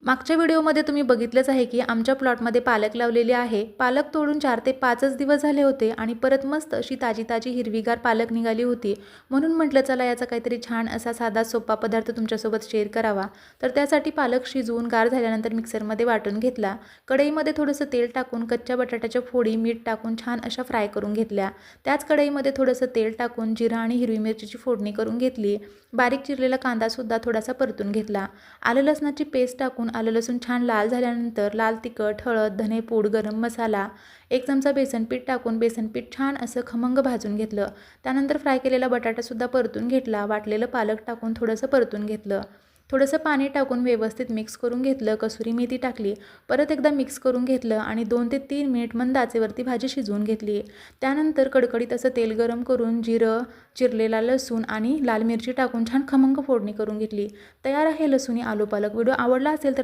मागच्या व्हिडिओमध्ये तुम्ही बघितलंच आहे की आमच्या प्लॉटमध्ये पालक लावलेली आहे। पालक तोडून 4 ते 5च दिवस झाले होते आणि परत मस्त अशी ताजी हिरवीगार पालक निघाली होती। म्हणून म्हटलं चला याचा काहीतरी छान असा साधा सोपा पदार्थ तुमच्यासोबत शेअर करावा। तर त्यासाठी पालक शिजवून गार झाल्यानंतर मिक्सरमध्ये वाटून घेतला। कढईमध्ये थोडंसं तेल टाकून कच्च्या बटाट्याच्या फोडी मीठ टाकून छान अशा फ्राय करून घेतल्या। त्याच कढईमध्ये थोडंसं तेल टाकून जिरा आणि हिरवी मिरचीची फोडणी करून घेतली। बारीक चिरलेला कांदा सुद्धा थोडासा परतून घेतला। आलं लसणाची पेस्ट टाकून आलं लसूण छान लाल झाल्यानंतर लाल तिखट, हळद, धनेपूड, गरम मसाला, 1 चमचा बेसन पीठ टाकून बेसन पीठ छान असं खमंग भाजून घेतलं। त्यानंतर फ्राय केलेला बटाटा सुद्धा परतून घेतला। वाटलेलं पालक टाकून थोडंसं परतून घेतलं। थोडंसं पाणी टाकून व्यवस्थित मिक्स करून घेतलं। कसुरी मेथी टाकली। परत एकदा मिक्स करून घेतलं आणि 2 ते 3 मिनिट मंद आचेवरती भाजी शिजवून घेतली। त्यानंतर कडकडीत असं तेल गरम करून जिरं, चिरलेला लसूण आणि लाल मिरची टाकून छान खमंग फोडणी करून घेतली। तयार आहे लसूणी आलू पालक। व्हिडिओ आवडला असेल तर